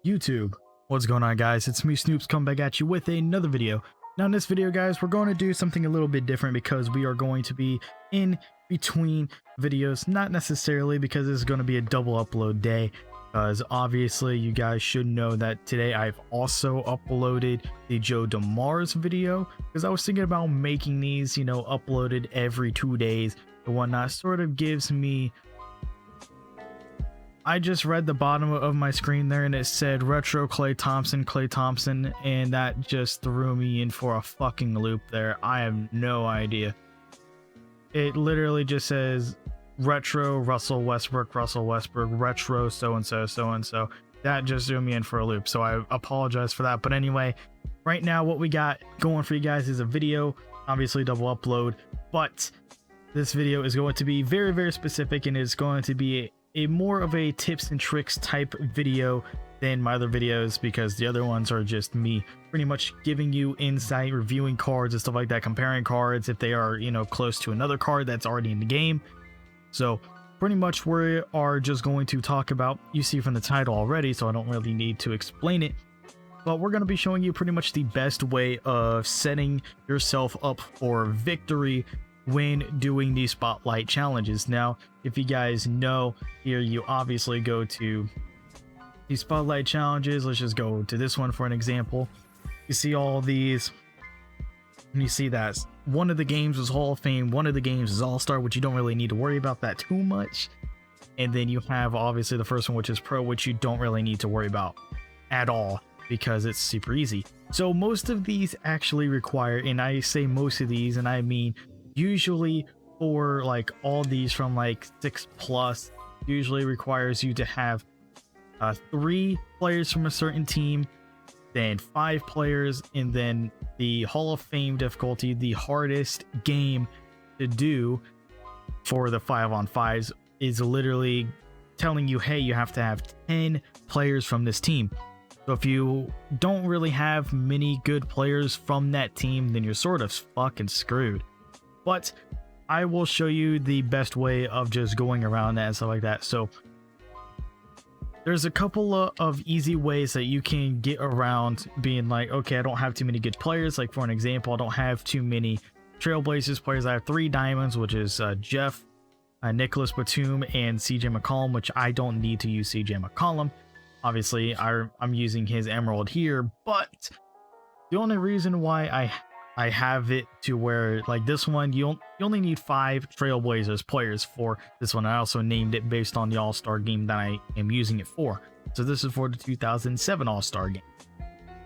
YouTube. What's going on, guys? It's me, Snoops, coming back at you with another video. Now in this video, guys, we're going to do something a little bit different because we are going to be in between videos. Not necessarily because this is going to be a double upload day, because obviously you guys should know that today I've also uploaded the Joe Dumars video, because I was thinking about making these, you know, uploaded every 2 days and whatnot. Sort of gives me... I just read the bottom of my screen there and it said retro Klay Thompson, and that just threw me in for a fucking loop there. I have no idea. It literally just says retro Russell Westbrook, retro so-and-so. That just threw me in for a loop, so I apologize for that. But anyway, right now what we got going for you guys is a video, obviously double upload, but this video is going to be very, very specific, and it's going to be a more of a tips and tricks type video than my other videos, because the other ones are just me pretty much giving you insight, reviewing cards and stuff like that, comparing cards if they are, you know, close to another card that's already in the game. So pretty much we are just going to talk about, you see from the title already, so I don't really need to explain it, but we're going to be showing you pretty much the best way of setting yourself up for victory when doing these spotlight challenges. Now, if you guys know, here you obviously go to these spotlight challenges. Let's just go to this one for an example. You see all these, and you see that one of the games is Hall of Fame, one of the games is All-Star, which you don't really need to worry about that too much. And then you have obviously the first one, which is Pro, which you don't really need to worry about at all because it's super easy. So most of these actually require, and I say most of these, and I mean usually for like all these from like 6+, usually requires you to have 3 players from a certain team, then 5 players, and then the Hall of Fame difficulty, the hardest game to do for the 5-on-5s, is literally telling you, hey, you have to have 10 players from this team. So if you don't really have many good players from that team, then you're sort of fucking screwed. But I will show you the best way of just going around that and stuff like that. So there's a couple of easy ways that you can get around being like, okay, I don't have too many good players. Like for an example, I don't have too many Trailblazers players. I have 3 diamonds, which is Jeff, Nicholas Batum, and CJ McCollum, which I don't need to use CJ McCollum. Obviously, I'm using his emerald here, but the only reason why I have it to where, like this one, you only need 5 Trailblazers players for this one. I also named it based on the All-Star game that I am using it for. So this is for the 2007 All-Star game.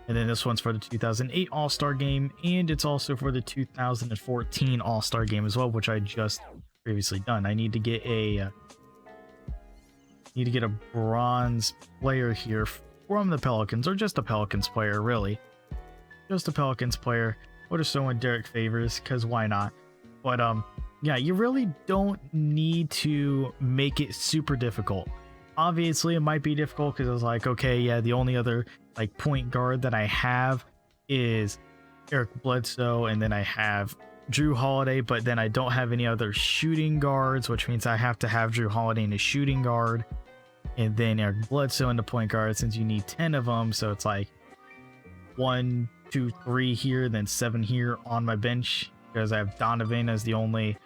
And then this one's for the 2008 All-Star game, and it's also for the 2014 All-Star game as well, which I just previously done. I need to get a bronze player here from the Pelicans, or just a Pelicans player, really. Just a Pelicans player. Or just throwing Dirk favors, because why not? But yeah, you really don't need to make it super difficult. Obviously it might be difficult because it's like, okay, yeah, the only other like point guard that I have is Eric Bledsoe, and then I have Drew Holiday, but then I don't have any other shooting guards, which means I have to have Drew Holiday in a shooting guard, and then Eric Bledsoe in the point guard, since you need 10 of them. So it's like 1, 2, 3 here, then 7 here on my bench, because I have Donovan as the only,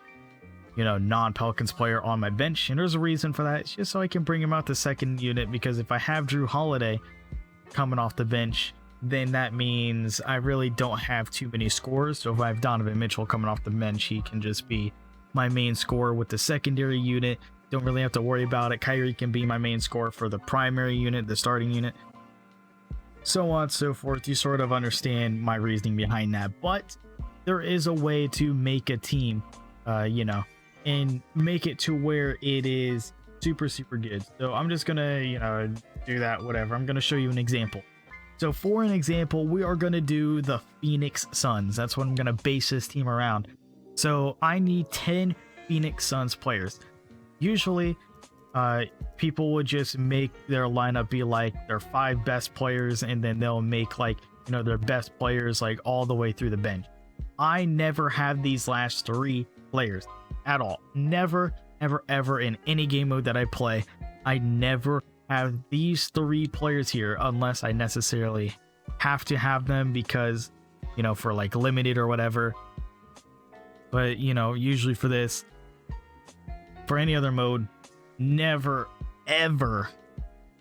you know, non-Pelicans player on my bench. And there's a reason for that. It's just so I can bring him out the second unit, because if I have Drew Holiday coming off the bench, then that means I really don't have too many scorers. So if I have Donovan Mitchell coming off the bench, he can just be my main scorer with the secondary unit. Don't really have to worry about it. Kyrie can be my main scorer for the primary unit, the starting unit, so on and so forth. You sort of understand my reasoning behind that. But there is a way to make a team, you know, and make it to where it is super, super good. So I'm just gonna, you know, do that, whatever. I'm gonna show you an example. So for an example, we are gonna do the Phoenix Suns. That's what I'm gonna base this team around. So I need 10 Phoenix Suns players. Usually people would just make their lineup be like their 5 best players, and then they'll make, like, you know, their best players like all the way through the bench. I never have these last 3 players at all. Never, ever, ever in any game mode that I play. I never have these 3 players here unless I necessarily have to have them because, you know, for like limited or whatever. But, you know, usually for this, for any other mode, never ever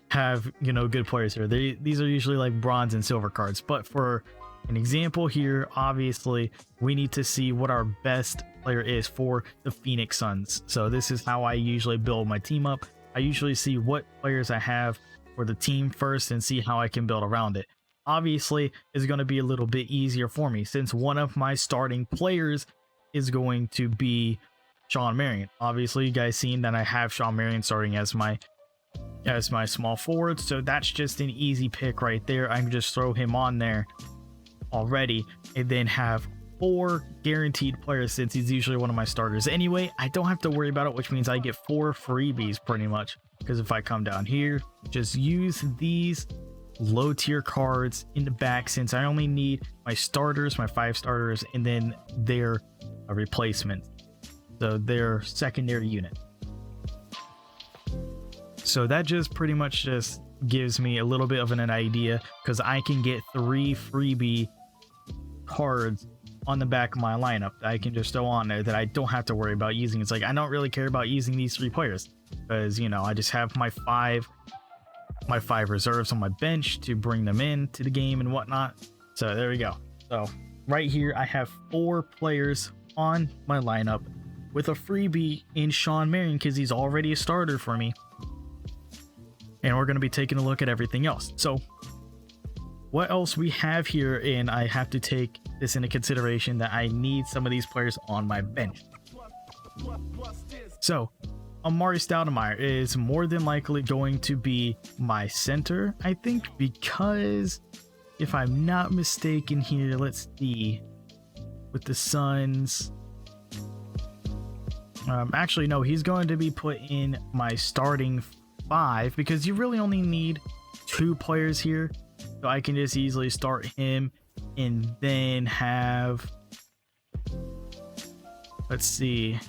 have, you know, good players here. These are usually like bronze and silver cards. But for an example here, obviously we need to see what our best player is for the Phoenix Suns. So this is how I usually build my team up. I usually see what players I have for the team first and see how I can build around it. Obviously it's going to be a little bit easier for me since one of my starting players is going to be Shawn Marion. Obviously you guys seen that I have Shawn Marion starting as my small forward, so that's just an easy pick right there. I can just throw him on there already and then have 4 guaranteed players since he's usually one of my starters anyway. I don't have to worry about it, which means I get 4 freebies pretty much, because if I come down here, just use these low tier cards in the back since I only need my starters, my 5 starters, and then their replacements, so their secondary unit. So that just pretty much just gives me a little bit of an idea, because I can get 3 freebie cards on the back of my lineup that I can just throw on there that I don't have to worry about using. It's like I don't really care about using these 3 players because, you know, I just have my 5 reserves on my bench to bring them in to the game and whatnot. So there we go. So right here I have 4 players on my lineup with a freebie in Shawn Marion because he's already a starter for me. And we're going to be taking a look at everything else. So what else we have here, and I have to take this into consideration that I need some of these players on my bench. So Amari Stoudemire is more than likely going to be my center, I think, because if I'm not mistaken here, let's see, with the Suns, actually no, he's going to be put in my starting 5 because you really only need 2 players here, so I can just easily start him and then have, let's see,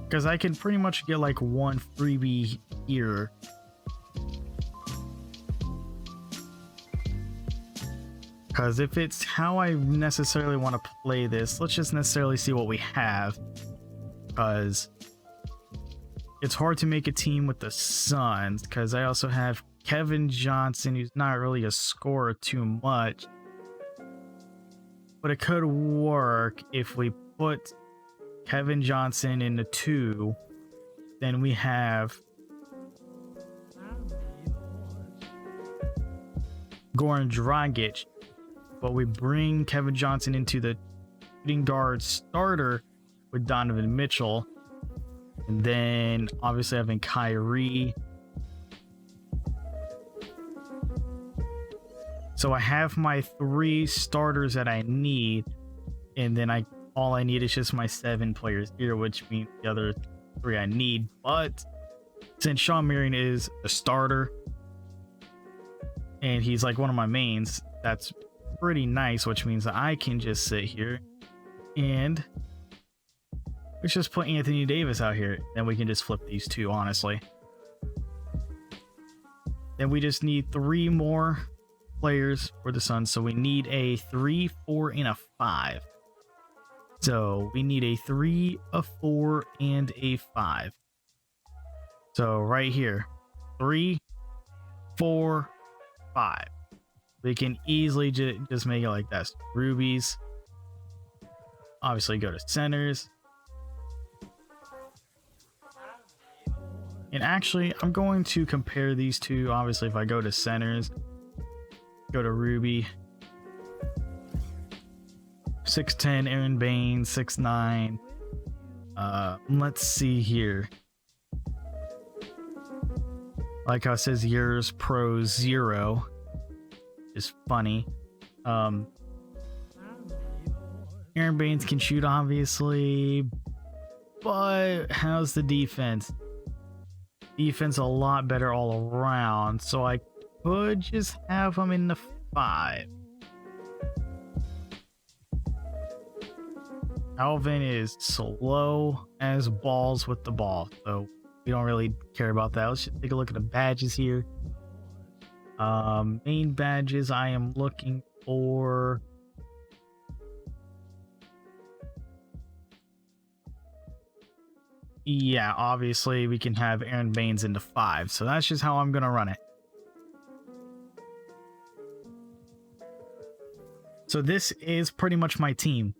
because I can pretty much get like 1 freebie here. Because if it's how I necessarily want to play this, let's just necessarily see what we have, because it's hard to make a team with the Suns because I also have Kevin Johnson, who's not really a scorer too much, but it could work if we put Kevin Johnson in the 2. Then we have Goran Dragic, but we bring Kevin Johnson into the shooting guard starter with Donovan Mitchell. And then obviously having Kyrie. So I have my 3 starters that I need, and then all I need is just my 7 players here, which means the other 3 I need. But since Shawn Marion is a starter and he's like one of my mains, that's pretty nice, which means that I can just sit here and let's just put Anthony Davis out here. Then we can just flip these 2, honestly. Then we just need 3 more players for the Suns. So we need a 3, 4, and a 5. So we need a 3, a 4, and a 5. So right here, 3, 4, 5. We can easily just make it like that. So rubies. Obviously go to centers. And actually, I'm going to compare these 2. Obviously, if I go to centers, go to Ruby, 6'10", Aaron Baines, 6'9". Let's see here. Like how it says yours pro 0 is funny. Aaron Baines can shoot, obviously, but how's the defense? Defense a lot better all around, so I could just have him in the 5. Alvin is slow as balls with the ball, so we don't really care about that. Let's just take a look at the badges here. Main badges, I am looking for... Yeah, obviously we can have Aaron Baines into 5, so that's just how I'm gonna run it. So this is pretty much my team,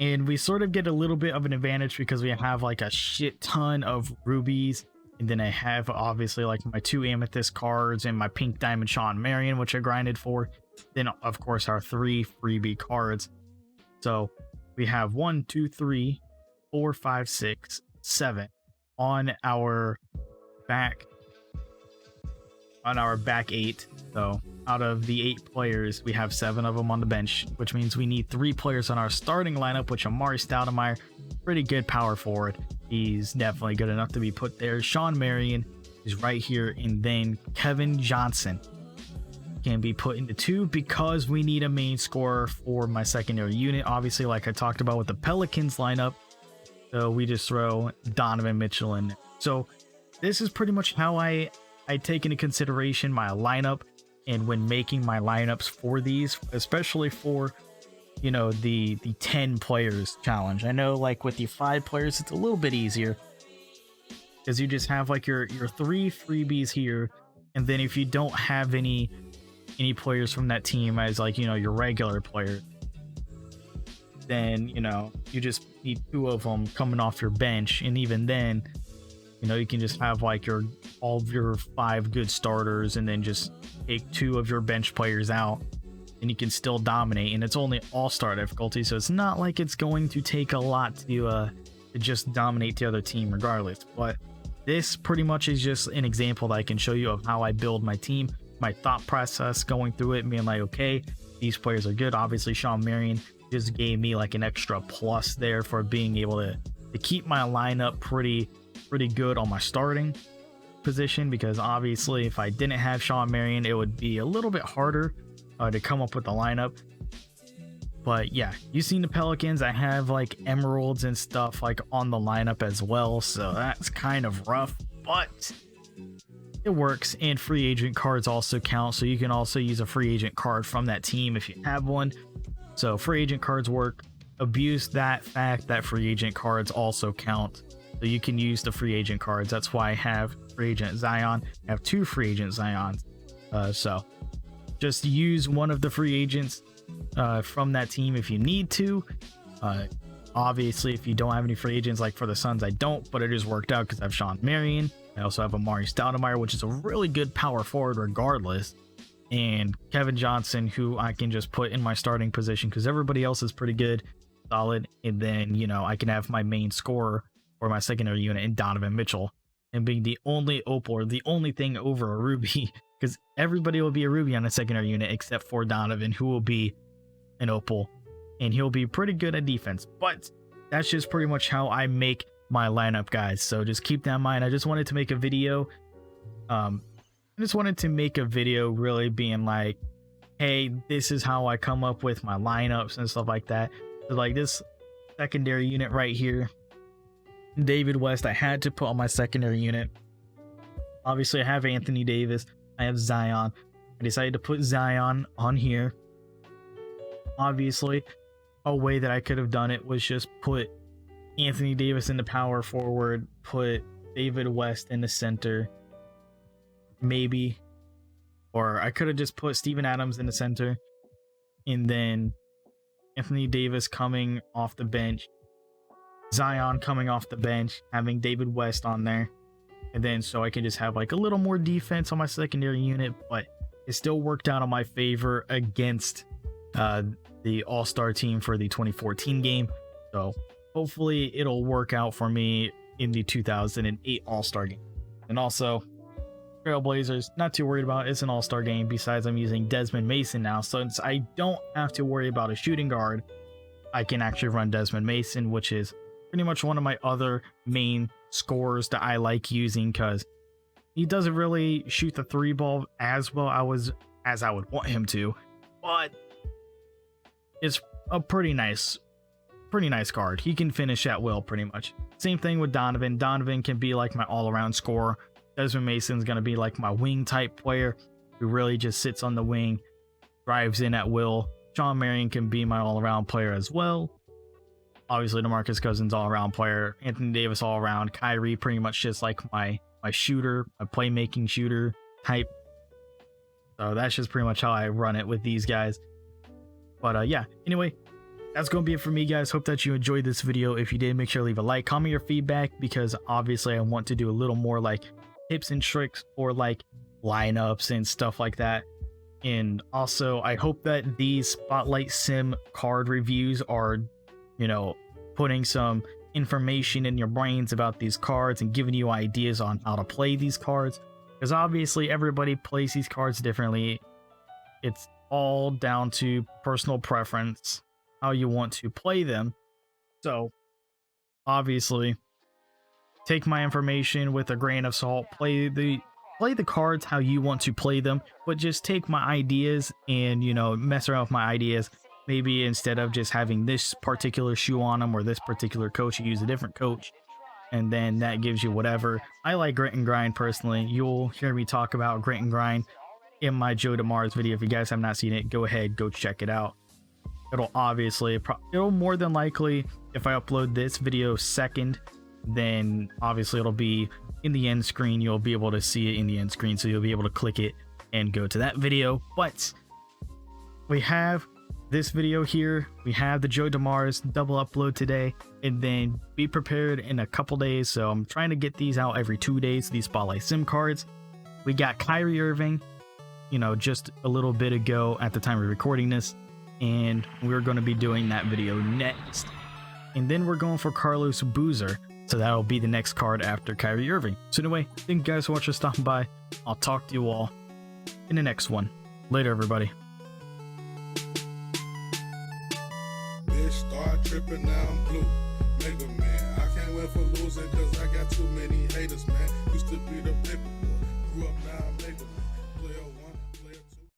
and we sort of get a little bit of an advantage because we have like a shit ton of rubies, and then I have obviously like my 2 amethyst cards and my pink diamond Sean Marion, which I grinded for. Then of course our 3 freebie cards. So we have 1, 2, 3, 4, 5, 6, 7 on our back 8. So out of the 8 players, we have 7 of them on the bench, which means we need 3 players on our starting lineup, which Amari Stoudemire, pretty good power forward. He's definitely good enough to be put there. Sean Marion is right here, and then Kevin Johnson can be put into 2 because we need a main scorer for my secondary unit. Obviously, like I talked about with the Pelicans lineup, so we just throw Donovan Mitchell in. So this is pretty much how I take into consideration my lineup, and when making my lineups for these, especially for, you know, the 10 players challenge. I know like with the 5 players, it's a little bit easier because you just have like your 3 freebies here, and then if you don't have any players from that team as like, you know, your regular player, then, you know, you just need 2 of them coming off your bench, and even then, you know, you can just have like all of your 5 good starters and then just take 2 of your bench players out, and you can still dominate. And it's only all-star difficulty, so it's not like it's going to take a lot to just dominate the other team regardless. But this pretty much is just an example that I can show you of how I build my team, my thought process going through it, being like, okay, these players are good. Obviously Sean Marion just gave me like an extra plus there for being able to keep my lineup pretty good on my starting position, because obviously if I didn't have Sean Marion, it would be a little bit harder to come up with the lineup. But yeah, you've seen the Pelicans, I have like emeralds and stuff like on the lineup as well, so that's kind of rough, but it works. And free agent cards also count, so you can also use a free agent card from that team if you have one. So free agent cards work. Abuse that fact that free agent cards also count, so you can use the free agent cards. That's why I have free agent Zion. I have 2 free agent Zions. So just use one of the free agents from that team if you need to. Obviously, if you don't have any free agents, like for the Suns, I don't, but it just worked out because I have Sean Marion. I also have Amari Stoudemire, which is a really good power forward regardless. And Kevin Johnson, who I can just put in my starting position because everybody else is pretty good, solid. And then, you know, I can have my main scorer or my secondary unit in Donovan Mitchell, and being the only opal, or the only thing over a ruby, because everybody will be a ruby on a secondary unit except for Donovan, who will be an opal, and he'll be pretty good at defense. But that's just pretty much how I make my lineup, guys, so just keep that in mind. I just wanted to make a video really being like, hey, this is how I come up with my lineups and stuff like that. So like this secondary unit right here, David West, I had to put on my secondary unit. Obviously I have Anthony Davis, I have Zion. I decided to put Zion on here. Obviously a way that I could have done it was just put Anthony Davis in the power forward, put David West in the center, maybe, or I could have just put Steven Adams in the center, and then Anthony Davis coming off the bench, Zion coming off the bench, having David West on there, and then so I can just have like a little more defense on my secondary unit. But it still worked out in my favor against the all-star team for the 2014 game, so hopefully it'll work out for me in the 2008 all-star game. And also Trailblazers, not too worried about it. It's an all-star game. Besides, I'm using Desmond Mason now, so since I don't have to worry about a shooting guard, I can actually run Desmond Mason, which is pretty much one of my other main scorers that I like using, because he doesn't really shoot the 3 ball as well as I would want him to, but it's a pretty nice pretty nice card. He can finish at will pretty much. Same thing with Donovan. Donovan can be like my all-around scorer. Desmond Mason's going to be like my wing type player who really just sits on the wing, drives in at will. Sean Marion can be my all-around player as well. Obviously, DeMarcus Cousins all-around player. Anthony Davis all-around. Kyrie pretty much just like my shooter, my playmaking shooter type. So that's just pretty much how I run it with these guys. But yeah, anyway, that's going to be it for me, guys. Hope that you enjoyed this video. If you did, make sure to leave a like, comment your feedback, because obviously I want to do a little more like tips and tricks for like lineups and stuff like that. And also, I hope that these Spotlight Sim card reviews are, you know, putting some information in your brains about these cards and giving you ideas on how to play these cards. Because obviously everybody plays these cards differently. It's all down to personal preference, how you want to play them. So obviously take my information with a grain of salt. Play the cards how you want to play them, but just take my ideas and, you know, mess around with my ideas. Maybe instead of just having this particular shoe on them or this particular coach, you use a different coach, and then that gives you whatever. I like grit and grind personally. You'll hear me talk about grit and grind in my Joe Dumars video. If you guys have not seen it, go ahead, go check it out. It'll obviously, it'll more than likely, if I upload this video second, then obviously it'll be in the end screen. You'll be able to see it in the end screen, so you'll be able to click it and go to that video. But we have this video here. We have the Joe Dumars double upload today, and then be prepared in a couple days. So I'm trying to get these out every 2 days, these Spotlight Sim cards. We got Kyrie Irving, you know, just a little bit ago at the time of recording this, and we're going to be doing that video next. And then we're going for Carlos Boozer, so that'll be the next card after Kyrie Irving. So anyway, thank you guys so much for stopping by. I'll talk to you all in the next one. Later, everybody. Start tripping, now I'm blue. Mega man, I can't win for losing, cause I got too many haters, man. Used to be the paper boy, grew up